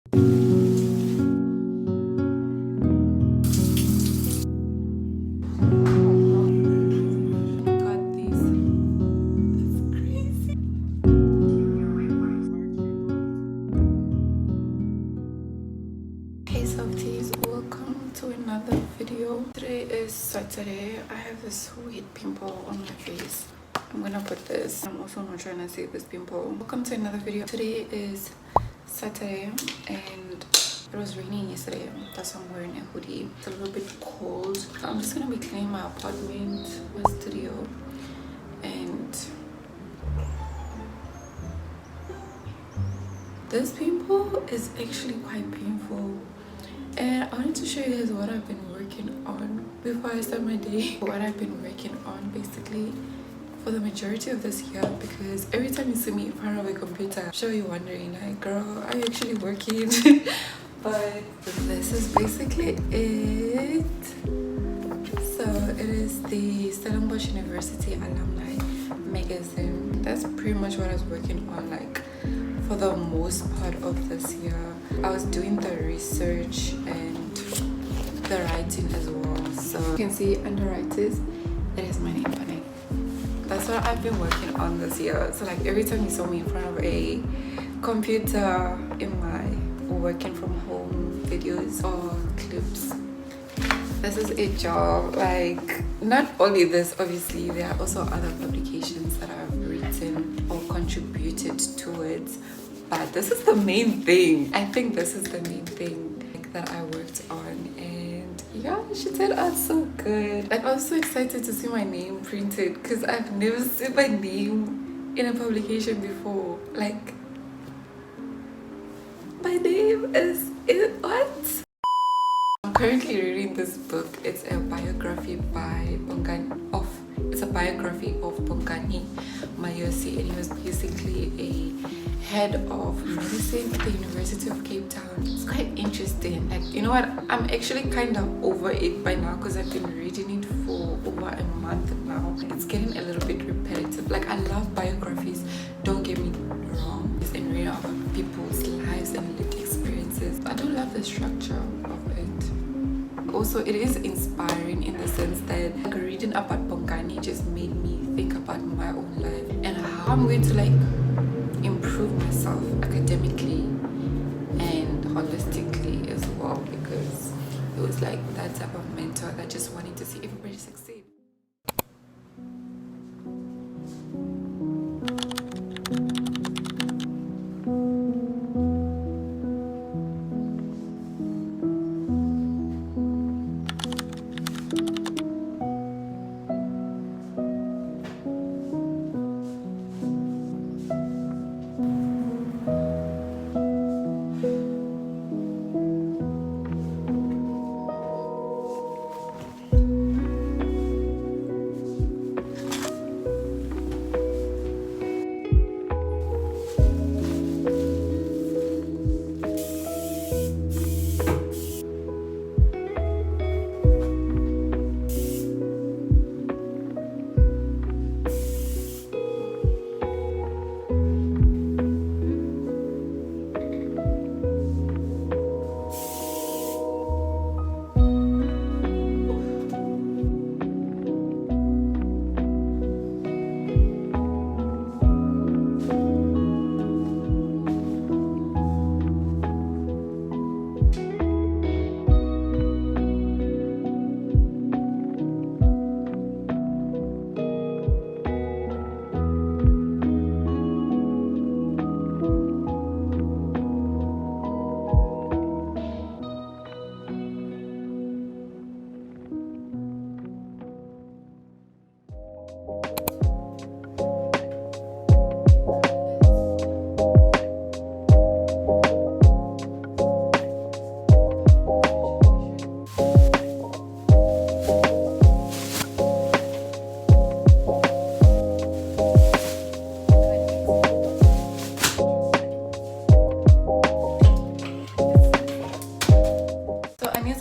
Hey Softies, welcome to another video. Today is Saturday. I have this weird pimple on my face. I'm gonna put this. I'm also not trying to save this pimple. Welcome to another video. Today is Saturday and it was raining yesterday. That's why I'm wearing a hoodie. It's a little bit cold. I'm just gonna be cleaning my apartment, my studio, and this pimple is actually quite painful. And I wanted to show you guys what I've been working on before I start my day. What I've been working on basically for the majority of this year, because every time you see me in front of a computer, I'm sure you're wondering like, girl, are you actually working? But this is basically it. So it is the Stellenbosch University Alumni Magazine. That's pretty much what I was working on like for the most part of this year. I was doing the research and the writing as well. So you can see under writers, it is my name on it. That's what I've been working on this year. So like every time you saw me in front of a computer in my working from home videos or clips, this is a job. Like not only this, obviously there are also other publications that I've written or contributed towards, but this is the main thing. I think this is the main thing that I worked on, and yeah, she turned out so good. Like I was so excited to see my name printed because I've never seen my name in a publication before. Like my name is what? I'm currently reading this book. It's a biography by it's a biography of Bongani Mayosi, and he was basically a head of medicine at the University of Cape Town. It's quite interesting. Like, you know what? I'm actually kind of over it by now because I've been reading it for over a month now. It's getting a little bit repetitive. Like, I love biographies, don't get me wrong, and reading about people's lives and lived experiences. I don't love the structure of it. Also, it is inspiring in the sense that like, reading about Bongani just made me think about my own life and how I'm going to like improve myself academically and holistically as well, because it was like that type of mentor that just wanted to see everybody succeed.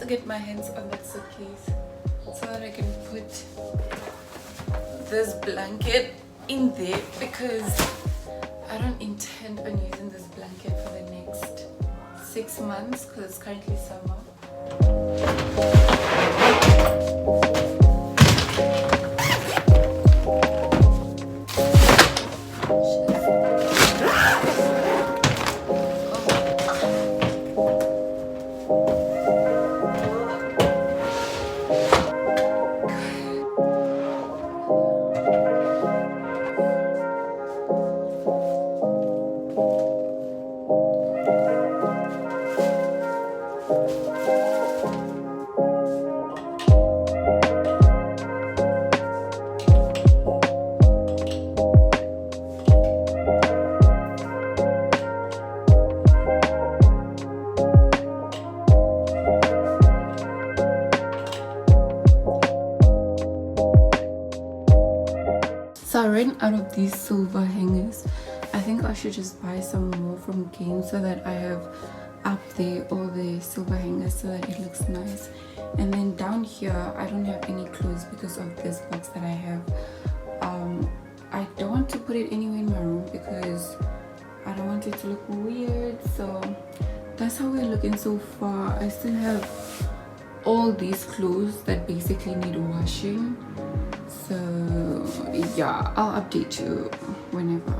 Get my hands on that suitcase so that I can put this blanket in there, because I don't intend on using this blanket for the next 6 months because it's currently summer. So I ran out of these silver hangers. I think I should just buy some more from Game so that I have up there all the silver hangers so that it looks nice. And then down here I don't have any clothes because of this box that I have. I don't want to put it anywhere in my room because I don't want it to look weird. So that's how we're looking so far. I still have all these clothes that basically need washing. So yeah, I'll update you whenever.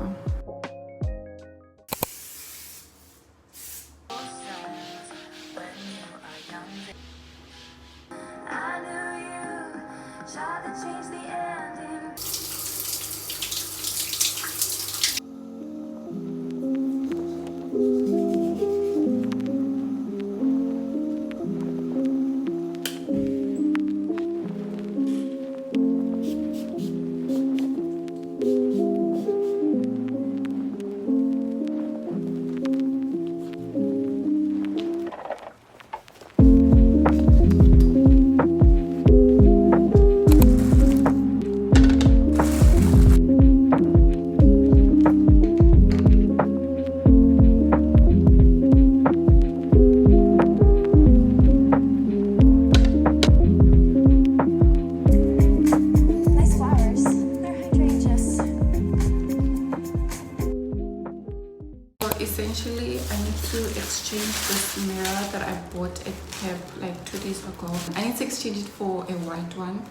Essentially, I need to exchange this mirror that I bought at Pep like 2 days ago. I need to exchange it for a white one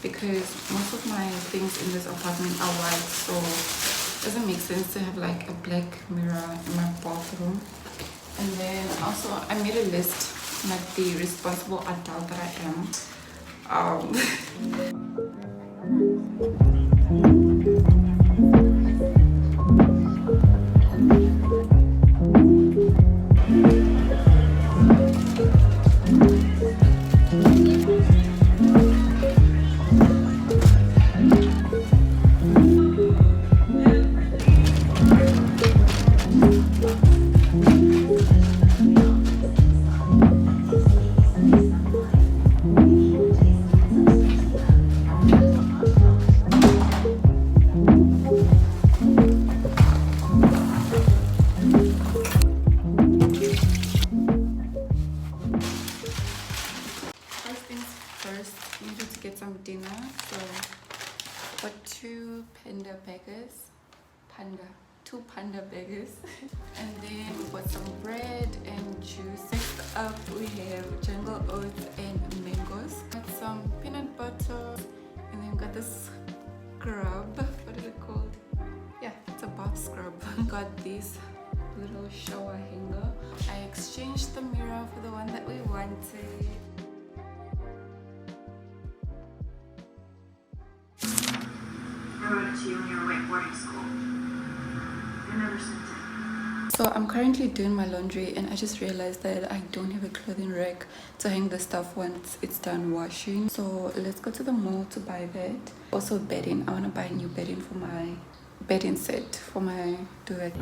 because most of my things in this apartment are white, so it doesn't make sense to have like a black mirror in my bathroom. And then also I made a list like the responsible adult that I am. Dinner, so got two panda burgers and then we got some bread and juice. Next up we have jungle oats and mangoes. Got some peanut butter and then we got this scrub. What is it called? Yeah, it's a bath scrub. Got this little shower hanger. I exchanged the mirror for the one that we wanted. So I'm currently doing my laundry and I just realized that I don't have a clothing rack to hang the stuff once it's done washing. So let's go to the mall to buy that. Also bedding. I want to buy a new bedding for my bedding set for my duvet.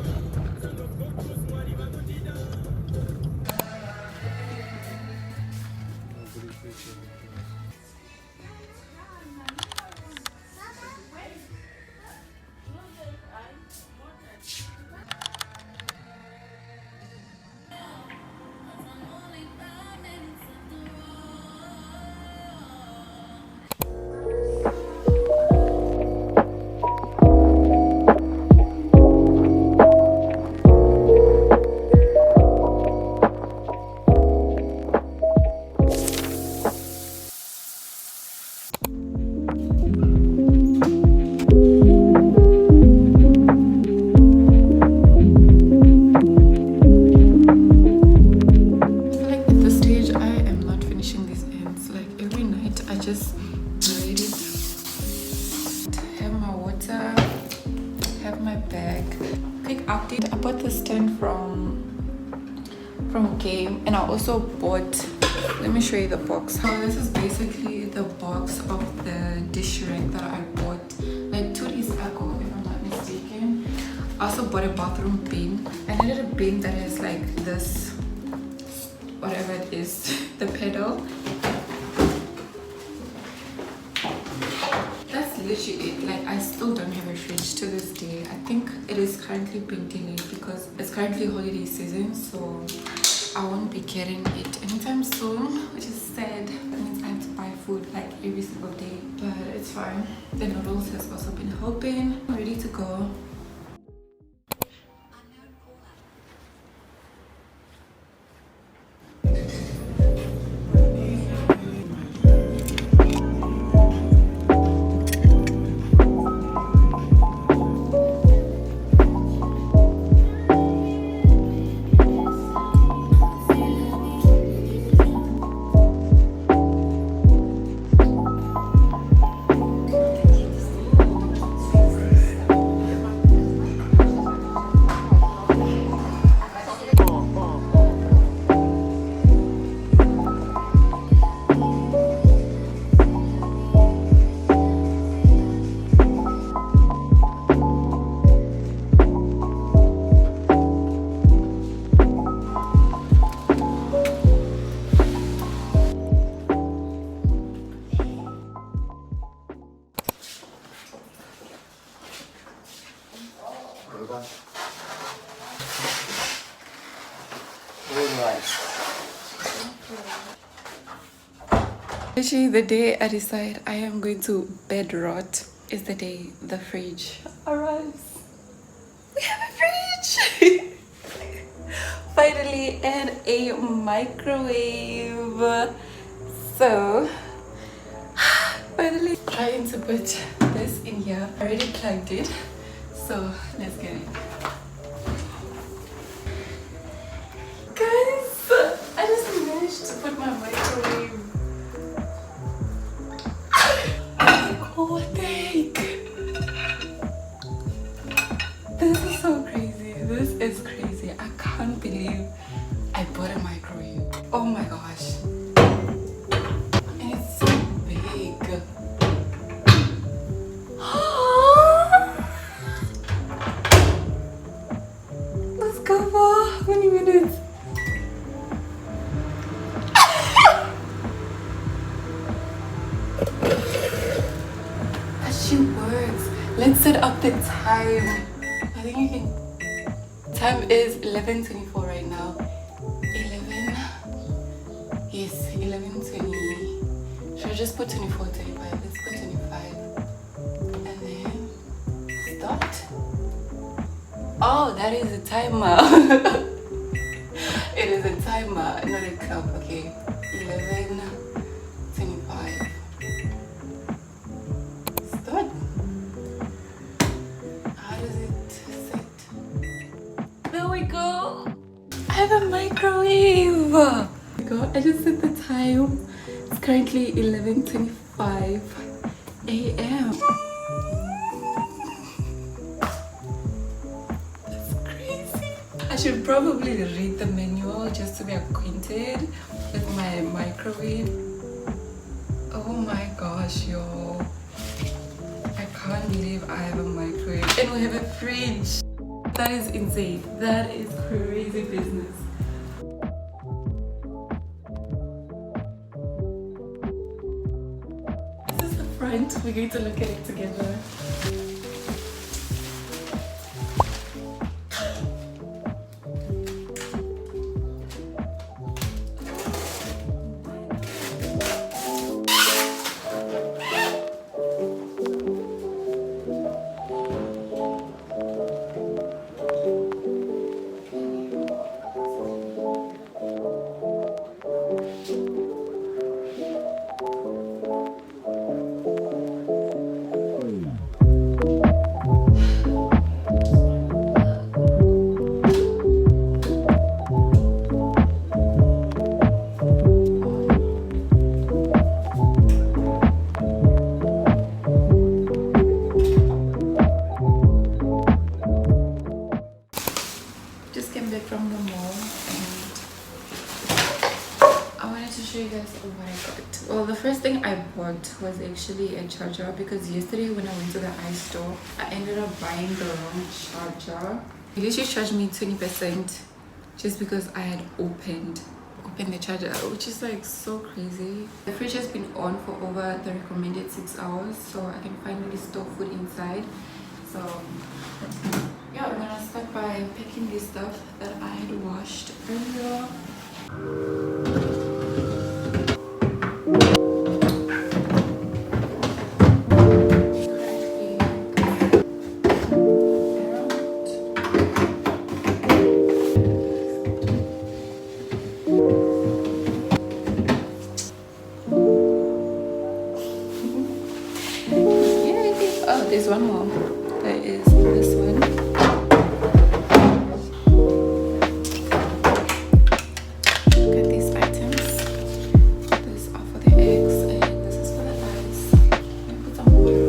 game, and I also bought, let me show you the box. So this is basically the box of the dish rack that I bought like 2 days ago, if I'm not mistaken. I also bought a bathroom bin. I needed a bin that has like this, whatever it is, the pedal. That's literally it. Like, I still don't have a fridge to this day. I think it is currently being delayed because it's currently holiday season, so I won't be getting it anytime soon, which is sad. That means I have to buy food like every single day, but it's fine. The noodles has also been helping. I'm ready to go. Actually, the day I decide I am going to bed rot is the day the fridge arrives. We have a fridge! Finally, and a microwave. So, finally trying to put this in here. I already plugged it, so let's get it. Guys, I just managed to put my microwave. Oh, thank. This is so crazy. This is crazy. I can't believe I bought a microwave. Oh my gosh. And it's so big. Let's go for how many minutes? She works. Let's set up the time. I think you can. Time is 11:24 right now. 11. Yes, 11:20. Should I just put 24, 25? Let's put 25. And then start. Oh, that is a timer. It is a timer, not a clock. Okay, 11:25. Start. How does it set? There we go. I have a microwave. There we go. I just set the time. It's currently 11:25 a.m. That's crazy. I should probably read the manual just to be acquainted with my microwave. Oh my gosh, yo. I can't believe I have a microwave and we have a fridge. That is insane. That is crazy business. This is the front. We're going to look at it together. wanted to show you guys what I got. Well, the first thing I bought was actually a charger because yesterday when I went to the iStore, I ended up buying the wrong charger. It literally charged me 20% just because I had opened the charger, which is like so crazy. The fridge has been on for over the recommended 6 hours, so I can finally store food inside. So yeah, I'm gonna start by packing this stuff that I had washed earlier. Oh, there's one more. There is this one. Look at these items. This are for the eggs and this is for the rice. Let me put some water.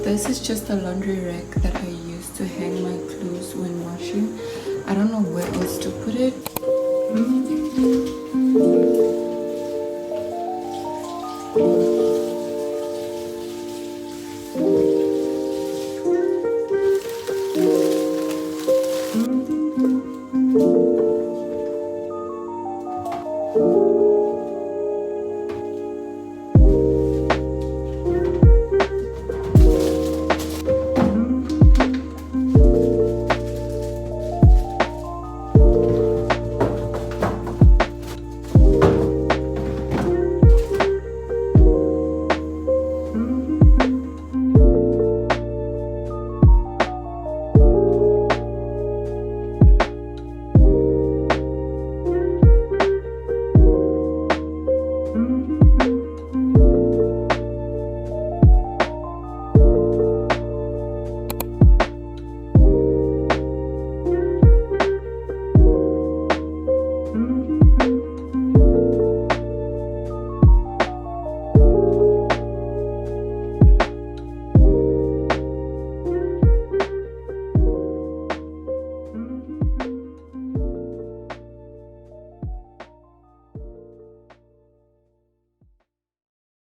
This is just a laundry rack that I use to hang my clothes when washing. I don't know where else to put it.